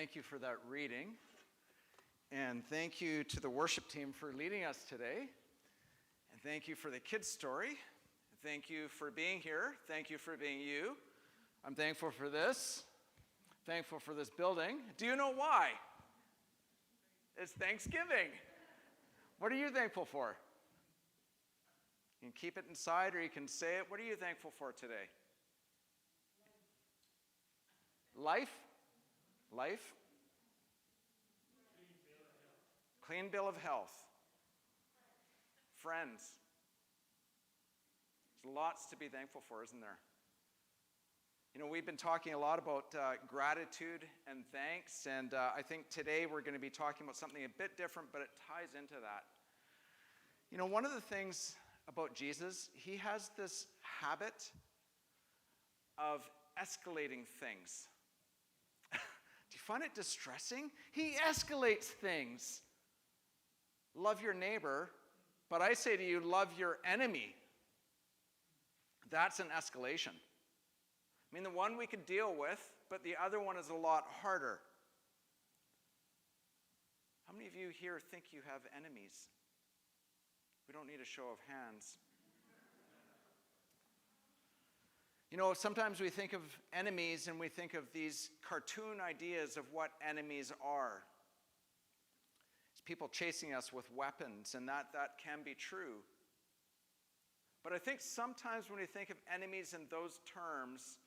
Thank you for that reading, and thank you to the worship team for leading us today, and thank you for the kids' story. Thank you for being here. Thank you for being you. I'm thankful for this, thankful for this building. Do you know why? It's Thanksgiving. What are you thankful for? You can keep it inside or you can say it. What are you thankful for today? Life? Life? Clean bill of health. Friends. There's lots to be thankful for, isn't there? You know, we've been talking a lot about gratitude and thanks, and I think today we're going to be talking about something a bit different, but it ties into that. You know, one of the things about Jesus, he has this habit of escalating things. Do you find it distressing? He escalates things. Love your neighbor, but I say to you, love your enemy. That's an escalation. I mean, the one we could deal with, but the other one is a lot harder. How many of you here think you have enemies? We don't need a show of hands. You know, sometimes we think of enemies and we think of these cartoon ideas of what enemies are. It's people chasing us with weapons, and that can be true. But I think sometimes when we think of enemies in those terms,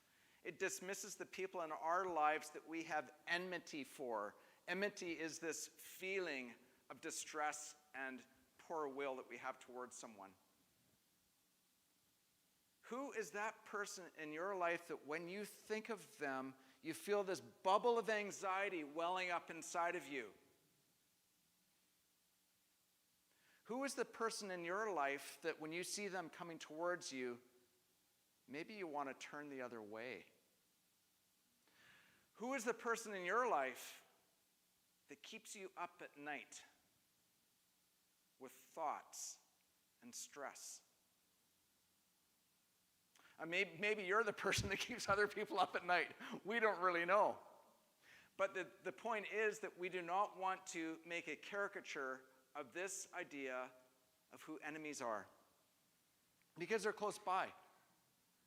it dismisses the people in our lives that we have enmity for. Enmity is this feeling of distress and poor will that we have towards someone. Who is that person in your life that when you think of them, you feel this bubble of anxiety welling up inside of you? Who is the person in your life that when you see them coming towards you, maybe you want to turn the other way? Who is the person in your life that keeps you up at night with thoughts and stress? Maybe you're the person that keeps other people up at night. We don't really know. But the point is that we do not want to make a caricature of this idea of who enemies are, because they're close by.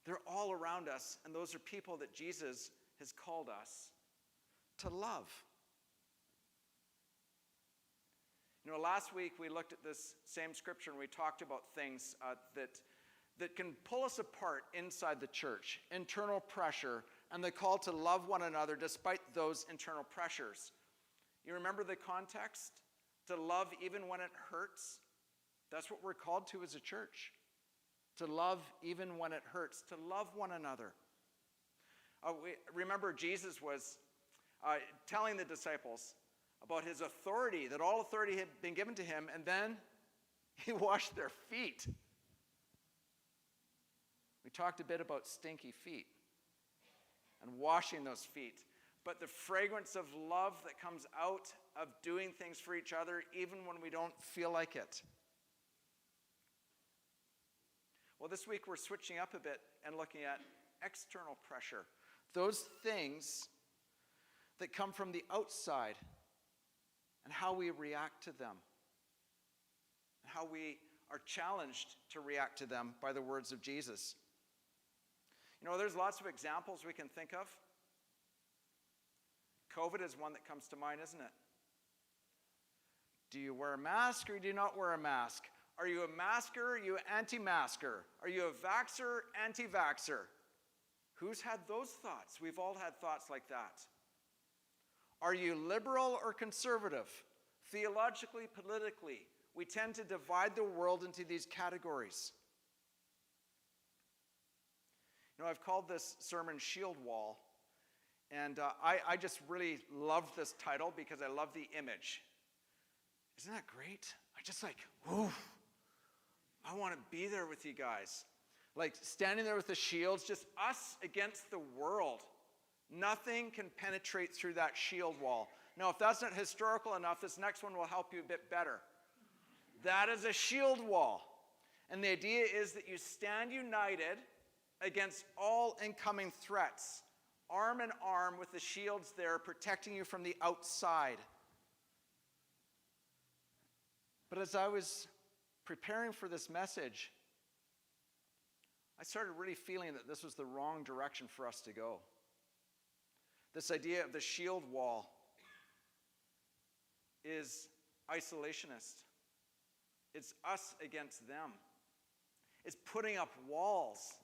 They're all around us, and those are people that Jesus has called us to love. You know, last week we looked at this same scripture and we talked about things that can pull us apart inside the church, internal pressure, and the call to love one another despite those internal pressures. You remember the context? To love even when it hurts. That's what we're called to as a church. To love even when it hurts. To love one another. Remember Jesus was telling the disciples about his authority, that all authority had been given to him, and then he washed their feet. We talked a bit about stinky feet and washing those feet. But the fragrance of love that comes out of doing things for each other, even when we don't feel like it. Well, this week we're switching up a bit and looking at external pressure. Those things that come from the outside and how we react to them. And how we are challenged to react to them by the words of Jesus. You know, there's lots of examples we can think of. COVID is one that comes to mind, isn't it? Do you wear a mask or do you not wear a mask? Are you a masker or are you anti-masker? Are you a vaxxer, anti-vaxxer? Who's had those thoughts? We've all had thoughts like that. Are you liberal or conservative? Theologically, politically, we tend to divide the world into these categories. You know, I've called this sermon Shield Wall. And I just really love this title because I love the image. Isn't that great? I just whoo, I want to be there with you guys. Like standing there with the shields, just us against the world. Nothing can penetrate through that shield wall. Now, if that's not historical enough, this next one will help you a bit better. That is a shield wall. And the idea is that you stand united against all incoming threats. arm in arm with the shields there protecting you from the outside. But as I was preparing for this message, I started really feeling that this was the wrong direction for us to go. This idea of the shield wall is isolationist. It's us against them. It's putting up walls.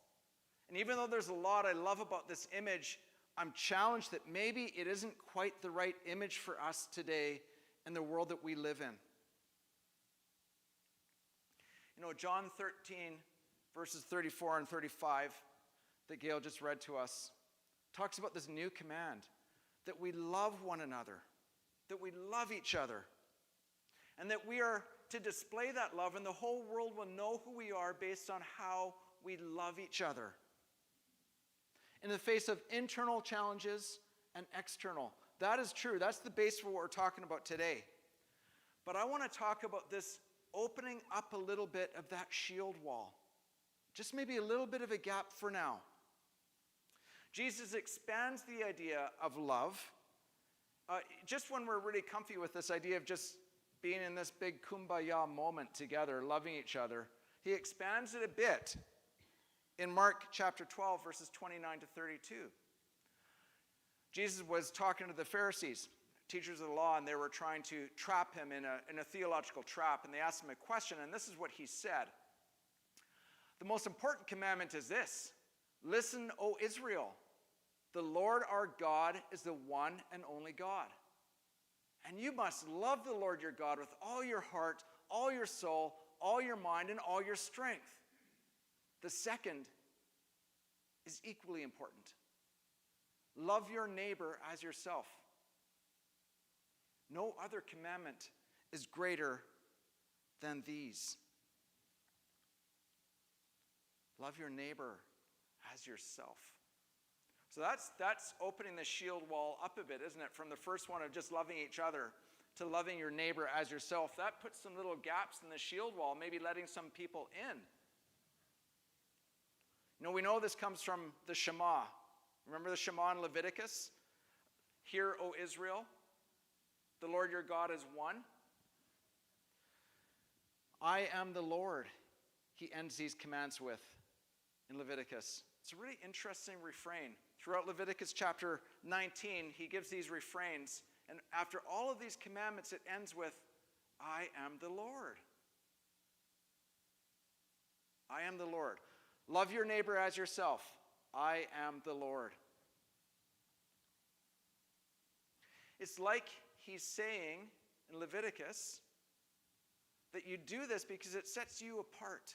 And even though there's a lot I love about this image, I'm challenged that maybe it isn't quite the right image for us today in the world that we live in. You know, John 13, verses 34 and 35, that Gail just read to us, talks about this new command, that we love one another, that we love each other, and that we are to display that love, and the whole world will know who we are based on how we love each other. In the face of internal challenges and external. That is true. That's the base for what we're talking about today. But I want to talk about this opening up a little bit of that shield wall. Just maybe a little bit of a gap for now. Jesus expands the idea of love. Just when we're really comfy with this idea of just being in this big kumbaya moment together, loving each other, he expands it a bit in Mark chapter 12, verses 29 to 32. Jesus was talking to the Pharisees, teachers of the law, and they were trying to trap him in a theological trap, and they asked him a question, and this is what he said. The most important commandment is this: listen, O Israel, the Lord our God is the one and only God. And you must love the Lord your God with all your heart, all your soul, all your mind, and all your strength. The second is equally important. Love your neighbor as yourself. No other commandment is greater than these. Love your neighbor as yourself. So that's opening the shield wall up a bit, isn't it? From the first one of just loving each other to loving your neighbor as yourself. That puts some little gaps in the shield wall, maybe letting some people in. You know, we know this comes from the Shema. Remember the Shema in Leviticus? Hear, O Israel, the Lord your God is one. I am the Lord, he ends these commands with in Leviticus. It's a really interesting refrain. Throughout Leviticus chapter 19, he gives these refrains. And after all of these commandments, it ends with, I am the Lord. I am the Lord. Love your neighbor as yourself. I am the Lord. It's like he's saying in Leviticus that you do this because it sets you apart.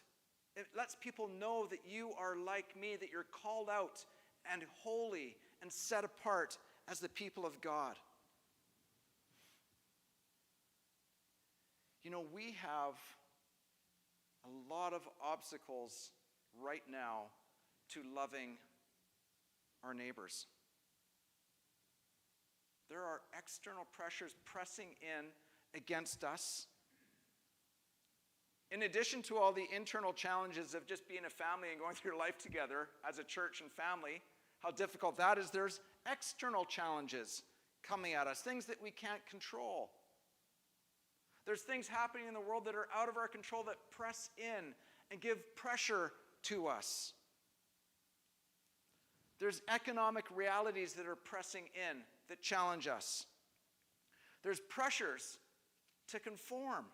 It lets people know that you are like me, that you're called out and holy and set apart as the people of God. You know, we have a lot of obstacles right now to loving our neighbors. There are external pressures pressing in against us. In addition to all the internal challenges of just being a family and going through life together as a church and family, how difficult that is, there's external challenges coming at us, things that we can't control. There's things happening in the world that are out of our control that press in and give pressure to us. There's economic realities that are pressing in that challenge us. There's pressures to conform.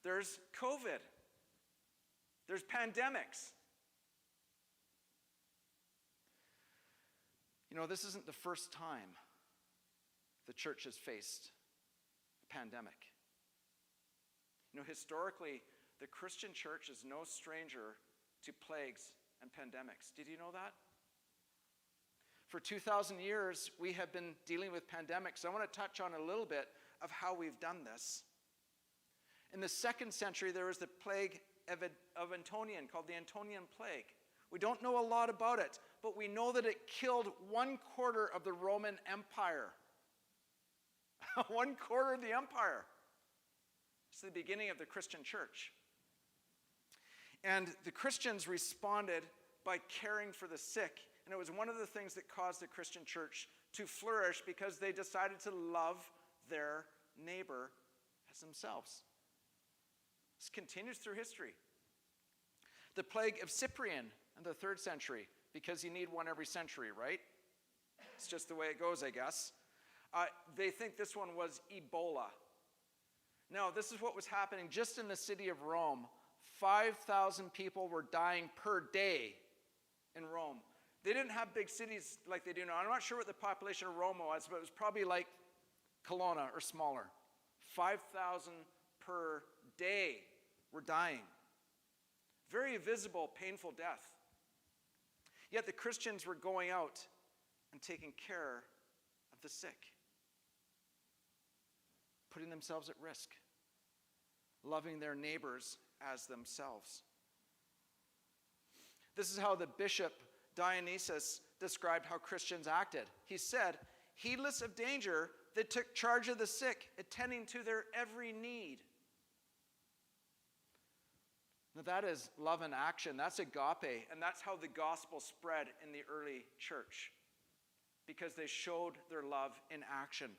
There's COVID. There's pandemics. You know, this isn't the first time the church has faced a pandemic. You know, historically, the Christian church is no stranger to plagues and pandemics. Did you know that? For 2,000 years, we have been dealing with pandemics. I want to touch on a little bit of how we've done this. In the 2nd century, there was the plague of Antonian, called the Antonian Plague. We don't know a lot about it, but we know that it killed 1/4 of the Roman Empire. 1/4 of the empire. It's the beginning of the Christian church. And the Christians responded by caring for the sick And it was one of the things that caused the Christian church to flourish because they decided to love their neighbor as themselves. This continues through history. The plague of Cyprian in the 3rd century, because you need one every century, right? It's just the way it goes, I guess. They think this one was Ebola. Now, this is what was happening just in the city of Rome. 5,000 people were dying per day in Rome. They didn't have big cities like they do now. I'm not sure what the population of Rome was, but it was probably like Kelowna or smaller. 5,000 per day were dying. Very visible, painful death. Yet the Christians were going out and taking care of the sick, putting themselves at risk, loving their neighbors as themselves. This is how the bishop Dionysius described how Christians acted. He said, heedless of danger, they took charge of the sick, attending to their every need. Now that is love in action. That's agape, and that's how the gospel spread in the early church, because they showed their love in action.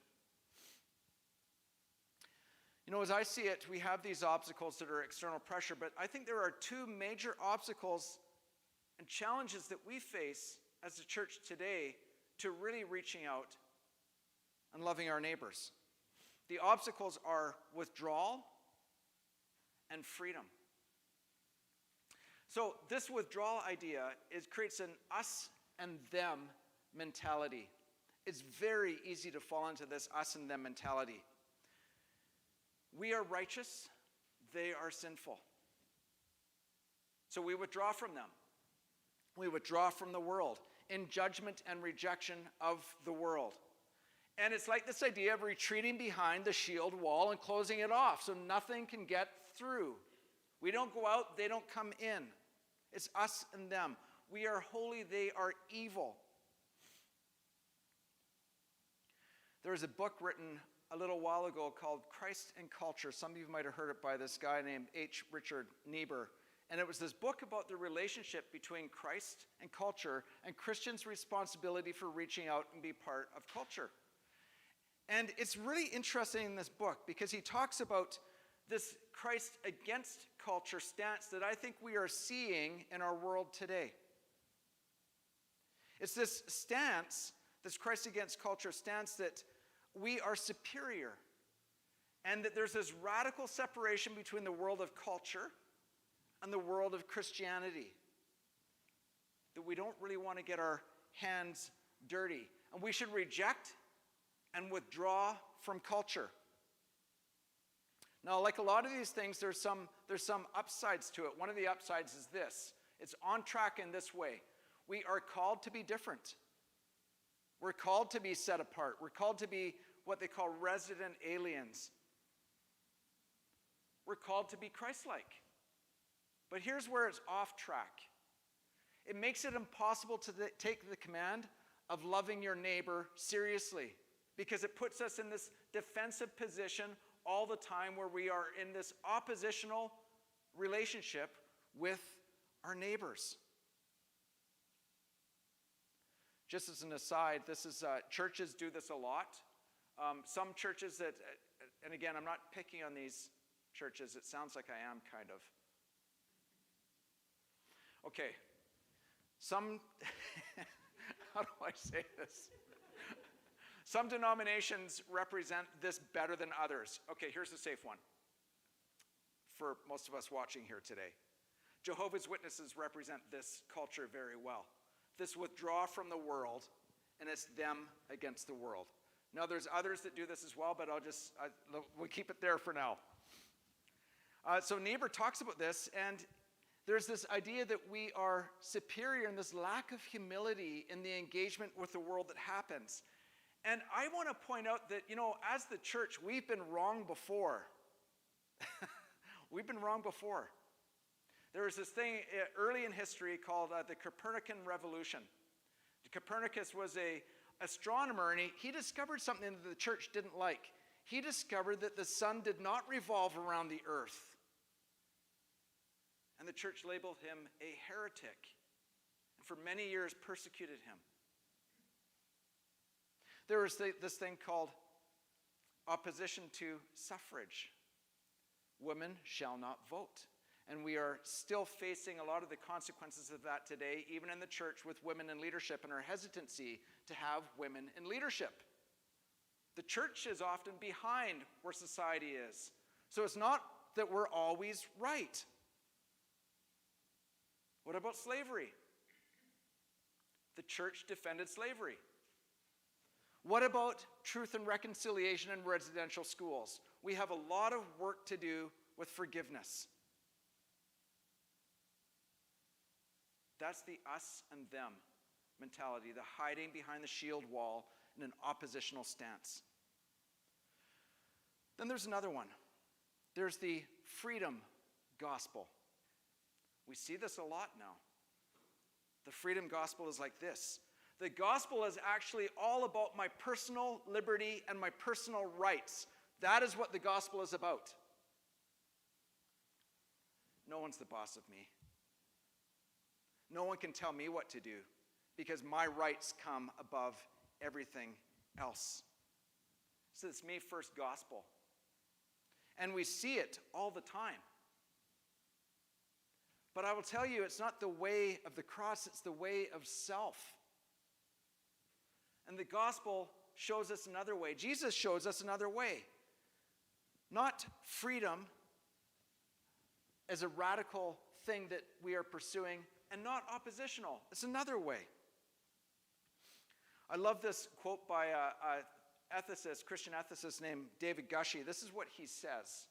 You know, as I see it, we have these obstacles that are external pressure, but I think there are two major obstacles and challenges that we face as a church today to really reaching out and loving our neighbors. The obstacles are withdrawal and freedom. So this withdrawal idea creates an us and them mentality. It's very easy to fall into this us and them mentality. We are righteous, they are sinful. So we withdraw from them. We withdraw from the world in judgment and rejection of the world. And it's like this idea of retreating behind the shield wall and closing it off so nothing can get through. We don't go out, they don't come in. It's us and them. We are holy, they are evil. There was a book written a little while ago called Christ and Culture. Some of you might have heard it by this guy named H. Richard Niebuhr. And it was this book about the relationship between Christ and culture and Christians' responsibility for reaching out and be part of culture. And it's really interesting in this book because he talks about this Christ against culture stance that I think we are seeing in our world today. It's this stance, this Christ against culture stance, that we are superior and that there's this radical separation between the world of culture and the world of Christianity, that we don't really want to get our hands dirty, and we should reject and withdraw from culture. Now, like a lot of these things, there's some upsides to it. One of the upsides is this. It's on track in this way. We are called to be different. We're called to be set apart. We're called to be what they call resident aliens. We're called to be Christ-like. But here's where it's off track. It makes it impossible to take the command of loving your neighbor seriously, because it puts us in this defensive position all the time where we are in this oppositional relationship with our neighbors. Just as an aside, churches do this a lot. Some churches that, and again, I'm not picking on these churches. It sounds like I am kind of. Okay, how do I say this? Some denominations represent this better than others. Okay, here's a safe one for most of us watching here today. Jehovah's Witnesses represent this culture very well. This withdraw from the world, and it's them against the world. Now, there's others that do this as well, but we'll keep it there for now. So Niebuhr talks about this, and there's this idea that we are superior and this lack of humility in the engagement with the world that happens. And I want to point out that, as the church, we've been wrong before. We've been wrong before. There was this thing early in history called the Copernican Revolution. Copernicus was an astronomer, and he discovered something that the church didn't like. He discovered that the sun did not revolve around the earth. And the church labeled him a heretic. And for many years persecuted him. There was this thing called opposition to suffrage. Women shall not vote. And we are still facing a lot of the consequences of that today, even in the church with women in leadership and our hesitancy to have women in leadership. The church is often behind where society is. So it's not that we're always right. What about slavery? The church defended slavery. What about truth and reconciliation in residential schools? We have a lot of work to do with forgiveness. That's the us and them mentality, the hiding behind the shield wall in an oppositional stance. Then there's another one. There's the freedom gospel. We see this a lot now. The freedom gospel is like this. The gospel is actually all about my personal liberty and my personal rights. That is what the gospel is about. No one's the boss of me. No one can tell me what to do because my rights come above everything else. So it's me first gospel. And we see it all the time. But I will tell you, it's not the way of the cross, it's the way of self. And the gospel shows us another way. Jesus shows us another way. Not freedom as a radical thing that we are pursuing, and not oppositional. It's another way. I love this quote by a ethicist, Christian ethicist named David Gushee. This is what he says.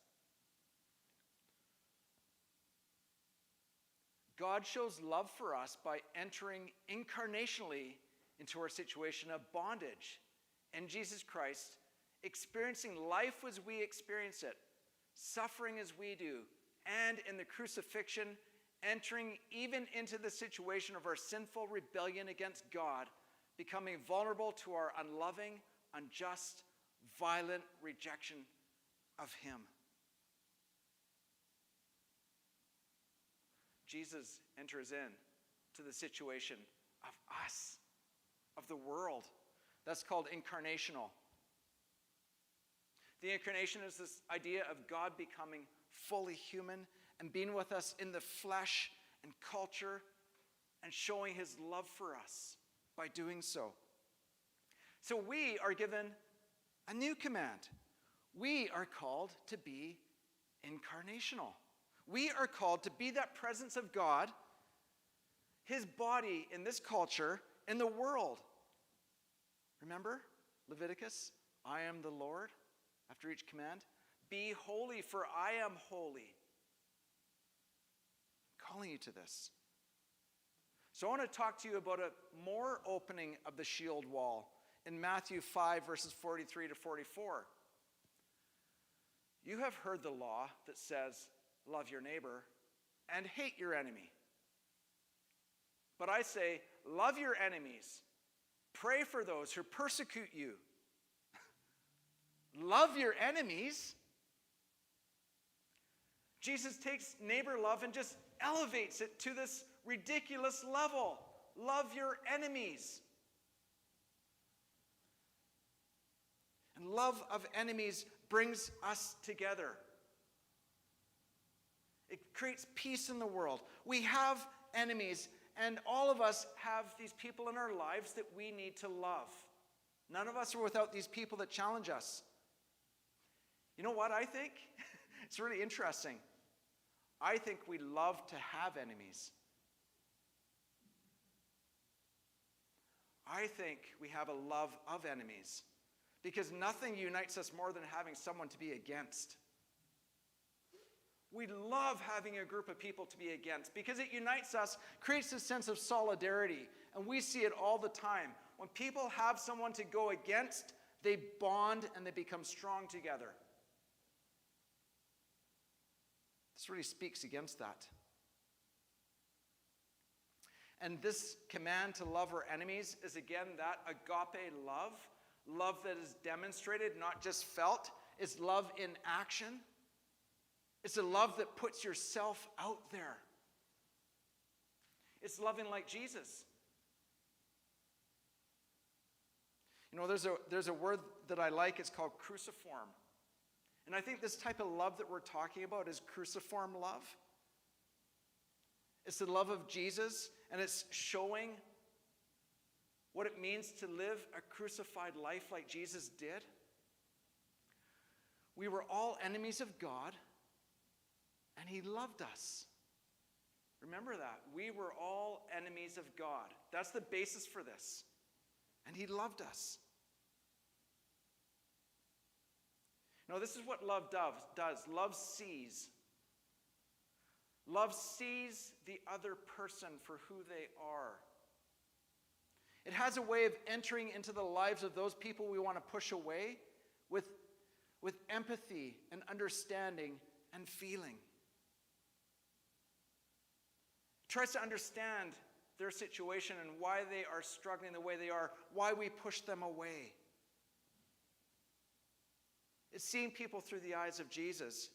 God shows love for us by entering incarnationally into our situation of bondage in Jesus Christ, experiencing life as we experience it, suffering as we do, and in the crucifixion, entering even into the situation of our sinful rebellion against God, becoming vulnerable to our unloving, unjust, violent rejection of him. Jesus enters in to the situation of us, of the world. That's called incarnational. The incarnation is this idea of God becoming fully human and being with us in the flesh and culture and showing his love for us by doing so. So we are given a new command. We are called to be incarnational. We are called to be that presence of God, his body in this culture, in the world. Remember Leviticus? I am the Lord, after each command. Be holy, for I am holy. I'm calling you to this. So I want to talk to you about a more opening of the shield wall in Matthew 5, verses 43 to 44. You have heard the law that says, love your neighbor and hate your enemy. But I say, love your enemies. Pray for those who persecute you. Love your enemies. Jesus takes neighbor love and just elevates it to this ridiculous level. Love your enemies. And love of enemies brings us together. It creates peace in the world. We have enemies, and all of us have these people in our lives that we need to love. None of us are without these people that challenge us. You know what I think? It's really interesting. I think we love to have enemies. I think we have a love of enemies because nothing unites us more than having someone to be against. We love having a group of people to be against because it unites us, creates a sense of solidarity, and we see it all the time. When people have someone to go against, they bond and they become strong together. This really speaks against that. And this command to love our enemies is again that agape love, love that is demonstrated, not just felt. It's love in action. It's a love that puts yourself out there. It's loving like Jesus. You know, there's a word that I like. It's called cruciform. And I think this type of love that we're talking about is cruciform love. It's the love of Jesus, and it's showing what it means to live a crucified life like Jesus did. We were all enemies of God, and he loved us. Remember that. We were all enemies of God. That's the basis for this. And he loved us. No, this is what love does. Love sees. Love sees the other person for who they are. It has a way of entering into the lives of those people we want to push away with empathy and understanding and feeling. It tries to understand their situation and why they are struggling the way they are, why we push them away. It's seeing people through the eyes of Jesus.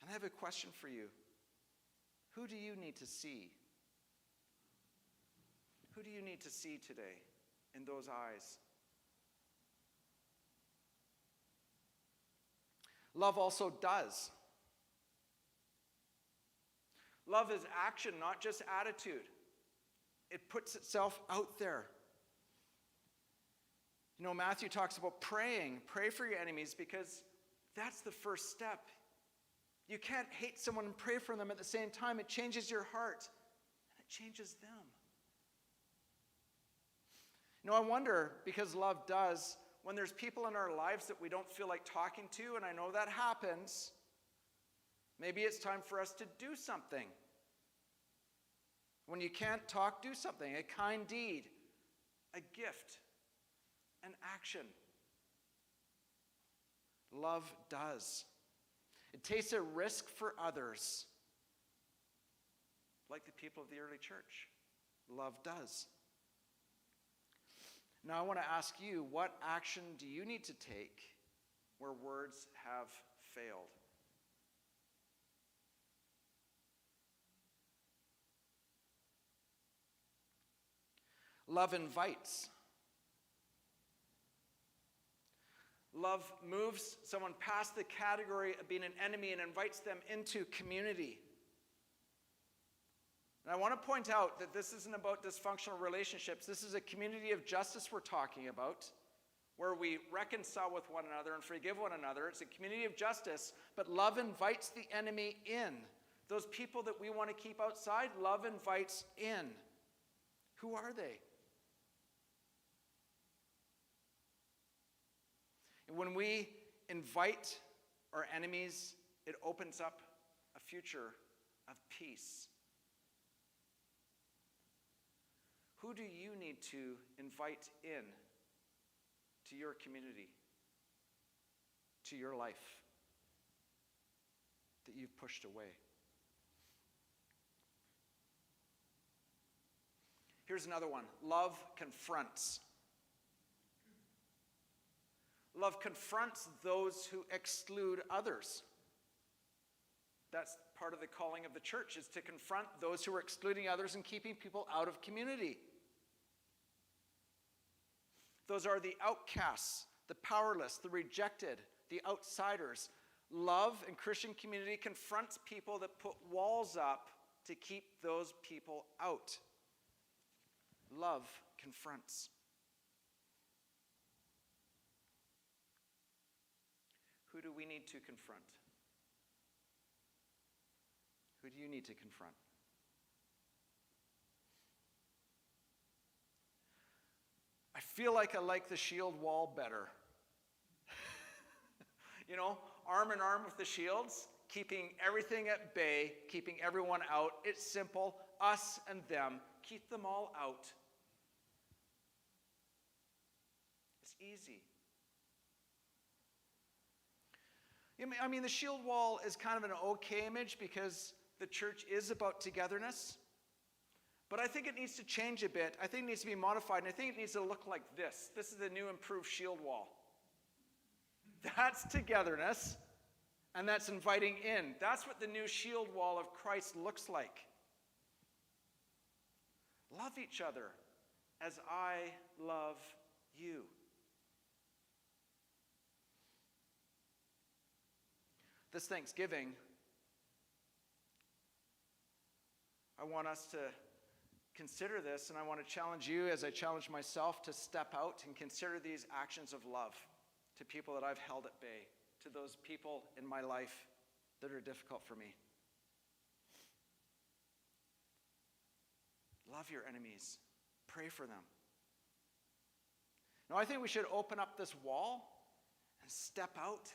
And I have a question for you. Who do you need to see? Who do you need to see today in those eyes? Love also does. Love is action, not just attitude. It puts itself out there. You know, Matthew talks about praying. Pray for your enemies because that's the first step. You can't hate someone and pray for them at the same time. It changes your heart and it changes them. You know, I wonder, because love does, when there's people in our lives that we don't feel like talking to, and I know that happens, maybe it's time for us to do something. When you can't talk, do something. A kind deed, a gift, an action. Love does. It takes a risk for others, like the people of the early church. Love does. Now I want to ask you, what action do you need to take where words have failed? Love invites. Love moves someone past the category of being an enemy and invites them into community. And I want to point out that this isn't about dysfunctional relationships. This is a community of justice we're talking about, where we reconcile with one another and forgive one another. It's a community of justice, but love invites the enemy in. Those people that we want to keep outside, love invites in. Who are they? And when we invite our enemies, it opens up a future of peace. Who do you need to invite in to your community, to your life that you've pushed away? Here's another one. Love confronts. Love confronts those who exclude others. That's part of the calling of the church, is to confront those who are excluding others and keeping people out of community. Those are the outcasts, the powerless, the rejected, the outsiders. Love in Christian community confronts people that put walls up to keep those people out. Love confronts. Who do we need to confront? Who do you need to confront? I feel like I like the shield wall better. You know, arm in arm with the shields, keeping everything at bay, keeping everyone out. It's simple. Us and them. Keep them all out. It's easy. I mean, the shield wall is kind of an okay image because the church is about togetherness. But I think it needs to change a bit. I think it needs to be modified, and I think it needs to look like this. This is the new improved shield wall. That's togetherness, and that's inviting in. That's what the new shield wall of Christ looks like. Love each other as I love you. This Thanksgiving, I want us to consider this, and I want to challenge you as I challenge myself to step out and consider these actions of love to people that I've held at bay, to those people in my life that are difficult for me. Love your enemies. Pray for them. Now, I think we should open up this wall and step out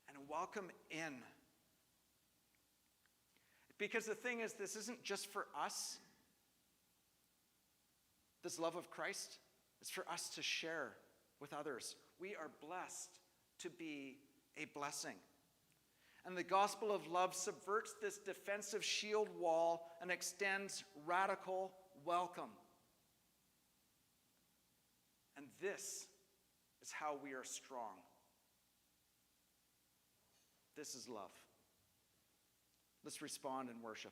and welcome in. Because the thing is, this isn't just for us. This love of Christ is for us to share with others. We are blessed to be a blessing. And the gospel of love subverts this defensive shield wall and extends radical welcome. And this is how we are strong. This is love. Let's respond in worship.